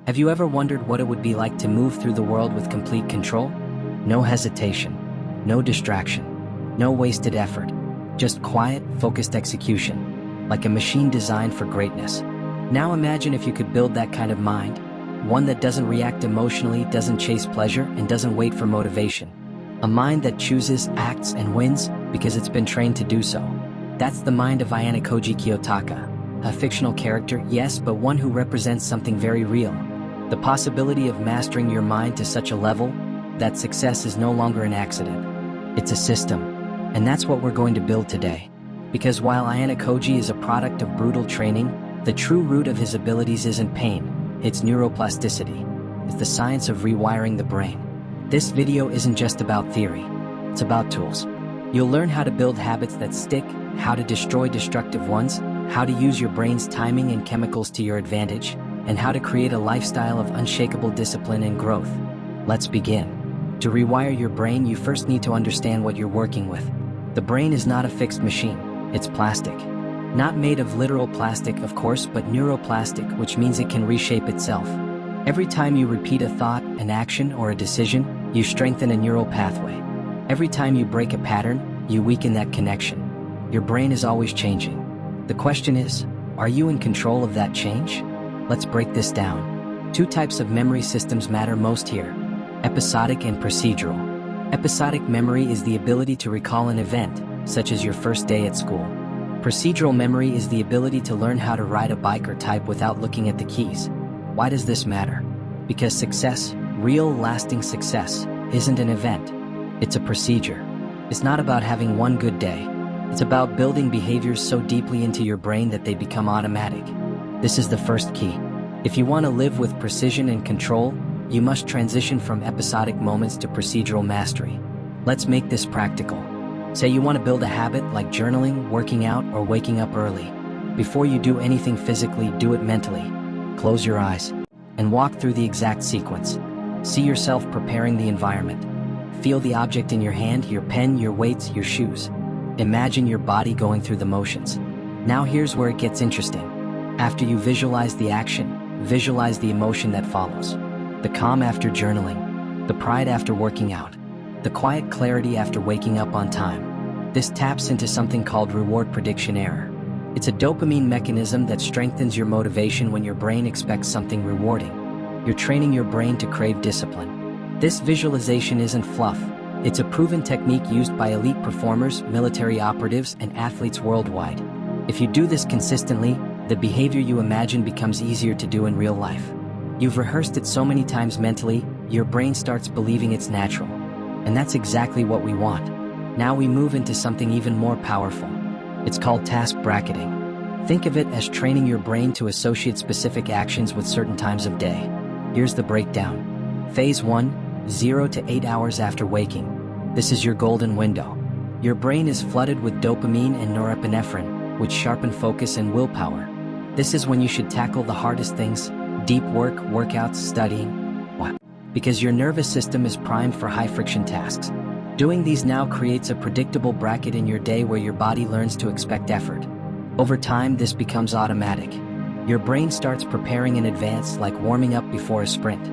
Have you ever wondered what it would be like to move through the world with complete control? No hesitation, no distraction, no wasted effort, just quiet, focused execution, like a machine designed for greatness. Now imagine if you could build that kind of mind, one that doesn't react emotionally, doesn't chase pleasure, and doesn't wait for motivation. A mind that chooses, acts, and wins because it's been trained to do so. That's the mind of Ayanokoji Kiyotaka, a fictional character, yes, but one who represents something very real. The possibility of mastering your mind to such a level that success is no longer an accident. It's a system, and that's what we're going to build today. Because while Ayanokoji is a product of brutal training, the true root of his abilities isn't pain, it's neuroplasticity. It's the science of rewiring the brain. This video isn't just about theory, it's about tools. You'll learn how to build habits that stick, how to destroy destructive ones, how to use your brain's timing and chemicals to your advantage, and how to create a lifestyle of unshakable discipline and growth. Let's begin. To rewire your brain, you first need to understand what you're working with. The brain is not a fixed machine, it's plastic. Not made of literal plastic, of course, but neuroplastic, which means it can reshape itself. Every time you repeat a thought, an action, or a decision, you strengthen a neural pathway. Every time you break a pattern, you weaken that connection. Your brain is always changing. The question is, are you in control of that change? Let's break this down. Two types of memory systems matter most here: episodic and procedural. Episodic memory is the ability to recall an event, such as your first day at school. Procedural memory is the ability to learn how to ride a bike or type without looking at the keys. Why does this matter? Because success, real lasting success, isn't an event. It's a procedure. It's not about having one good day. It's about building behaviors so deeply into your brain that they become automatic. This is the first key. If you want to live with precision and control, you must transition from episodic moments to procedural mastery. Let's make this practical. Say you want to build a habit like journaling, working out, or waking up early. Before you do anything physically, do it mentally. Close your eyes and walk through the exact sequence. See yourself preparing the environment. Feel the object in your hand, your pen, your weights, your shoes. Imagine your body going through the motions. Now here's where it gets interesting. After you visualize the action, visualize the emotion that follows. The calm after journaling, the pride after working out, the quiet clarity after waking up on time. This taps into something called reward prediction error. It's a dopamine mechanism that strengthens your motivation when your brain expects something rewarding. You're training your brain to crave discipline. This visualization isn't fluff. It's a proven technique used by elite performers, military operatives, and athletes worldwide. If you do this consistently, the behavior you imagine becomes easier to do in real life. You've rehearsed it so many times mentally, your brain starts believing it's natural. And that's exactly what we want. Now we move into something even more powerful. It's called task bracketing. Think of it as training your brain to associate specific actions with certain times of day. Here's the breakdown. Phase 1, 0 to 8 hours after waking. This is your golden window. Your brain is flooded with dopamine and norepinephrine, which sharpen focus and willpower. This is when you should tackle the hardest things: deep work, workouts, studying. Why? Because your nervous system is primed for high-friction tasks. Doing these now creates a predictable bracket in your day where your body learns to expect effort. Over time, this becomes automatic. Your brain starts preparing in advance, like warming up before a sprint.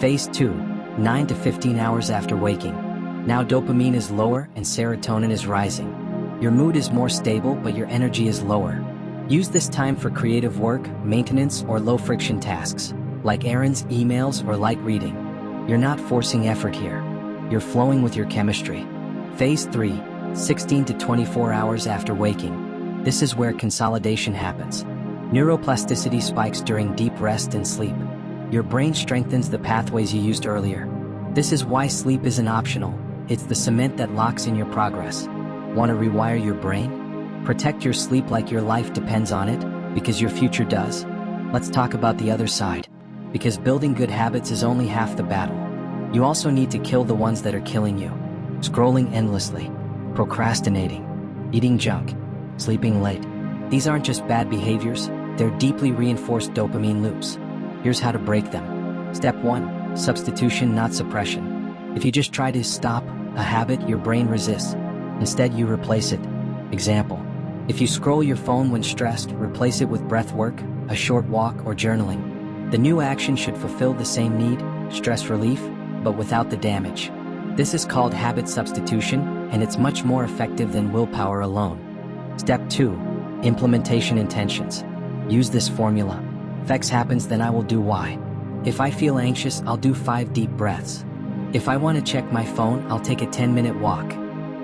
Phase 2, 9 to 15 hours after waking. Now dopamine is lower and serotonin is rising. Your mood is more stable, but your energy is lower. Use this time for creative work, maintenance, or low-friction tasks, like errands, emails, or light reading. You're not forcing effort here. You're flowing with your chemistry. Phase 3, 16 to 24 hours after waking. This is where consolidation happens. Neuroplasticity spikes during deep rest and sleep. Your brain strengthens the pathways you used earlier. This is why sleep isn't optional. It's the cement that locks in your progress. Want to rewire your brain? Protect your sleep like your life depends on it, because your future does. Let's talk about the other side. Because building good habits is only half the battle. You also need to kill the ones that are killing you. Scrolling endlessly, procrastinating, eating junk, sleeping late. These aren't just bad behaviors, they're deeply reinforced dopamine loops. Here's how to break them. Step 1, substitution, not suppression. If you just try to stop a habit, your brain resists. Instead, you replace it. Example: if you scroll your phone when stressed, replace it with breath work, a short walk, or journaling. The new action should fulfill the same need, stress relief, but without the damage. This is called habit substitution, and it's much more effective than willpower alone. Step 2. Implementation intentions. Use this formula. If X happens, then I will do Y. If I feel anxious, I'll do 5 deep breaths. If I want to check my phone, I'll take a 10-minute walk.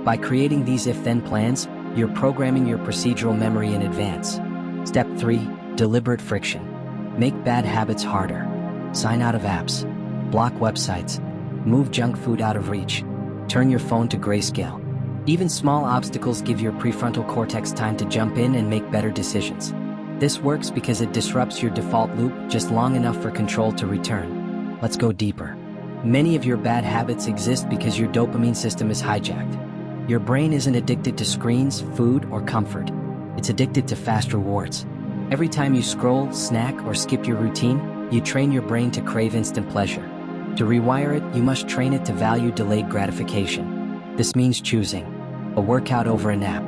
By creating these if-then plans, you're programming your procedural memory in advance. Step 3. Deliberate friction. Make bad habits harder. Sign out of apps. Block websites. Move junk food out of reach. Turn your phone to grayscale. Even small obstacles give your prefrontal cortex time to jump in and make better decisions. This works because it disrupts your default loop just long enough for control to return. Let's go deeper. Many of your bad habits exist because your dopamine system is hijacked. Your brain isn't addicted to screens, food, or comfort. It's addicted to fast rewards. Every time you scroll, snack, or skip your routine, you train your brain to crave instant pleasure. To rewire it, you must train it to value delayed gratification. This means choosing a workout over a nap,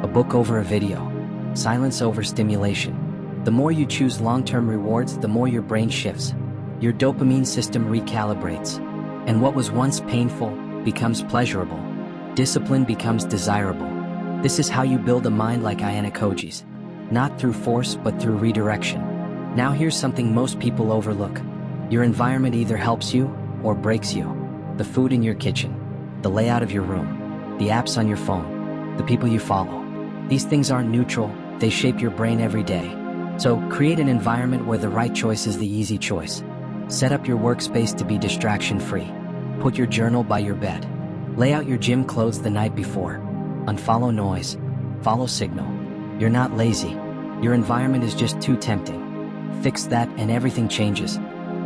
a book over a video, silence over stimulation. The more you choose long-term rewards, the more your brain shifts. Your dopamine system recalibrates, and what was once painful becomes pleasurable. Discipline becomes desirable. This is how you build a mind like Ayanokoji's. Not through force, but through redirection. Now here's something most people overlook. Your environment either helps you or breaks you. The food in your kitchen, the layout of your room, the apps on your phone, the people you follow. These things aren't neutral, they shape your brain every day. So create an environment where the right choice is the easy choice. Set up your workspace to be distraction-free. Put your journal by your bed. Lay out your gym clothes the night before. Unfollow noise. Follow signal. You're not lazy. Your environment is just too tempting. Fix that and everything changes.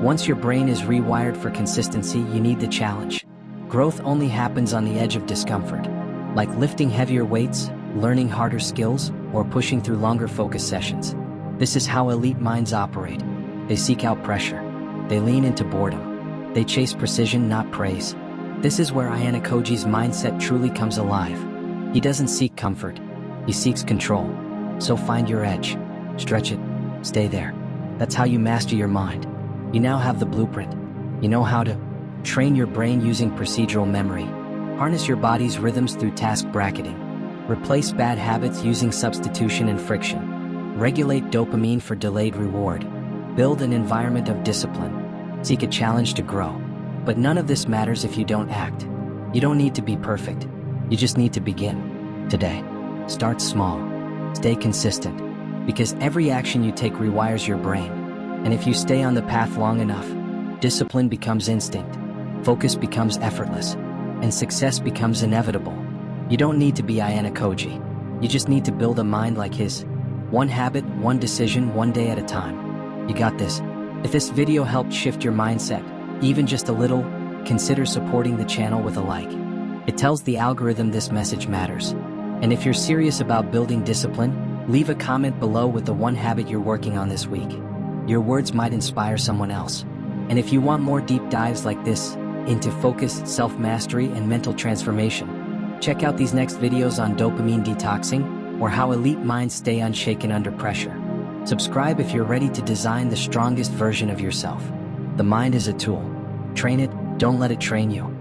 Once your brain is rewired for consistency, you need the challenge. Growth only happens on the edge of discomfort. Like lifting heavier weights, learning harder skills, or pushing through longer focus sessions. This is how elite minds operate. They seek out pressure. They lean into boredom. They chase precision, not praise. This is where Ayanokoji's mindset truly comes alive. He doesn't seek comfort. He seeks control. So find your edge. Stretch it. Stay there. That's how you master your mind. You now have the blueprint. You know how to train your brain using procedural memory. Harness your body's rhythms through task bracketing. Replace bad habits using substitution and friction. Regulate dopamine for delayed reward. Build an environment of discipline. Seek a challenge to grow. But none of this matters if you don't act. You don't need to be perfect. You just need to begin. Today. Start small. Stay consistent. Because every action you take rewires your brain. And if you stay on the path long enough, discipline becomes instinct. Focus becomes effortless. And success becomes inevitable. You don't need to be Ayanokoji. You just need to build a mind like his. One habit, one decision, one day at a time. You got this. If this video helped shift your mindset, even just a little, consider supporting the channel with a like. It tells the algorithm this message matters. And if you're serious about building discipline, leave a comment below with the one habit you're working on this week. Your words might inspire someone else. And if you want more deep dives like this into focus, self-mastery, and mental transformation, check out these next videos on dopamine detoxing or how elite minds stay unshaken under pressure. Subscribe if you're ready to design the strongest version of yourself. The mind is a tool. Train it, don't let it train you.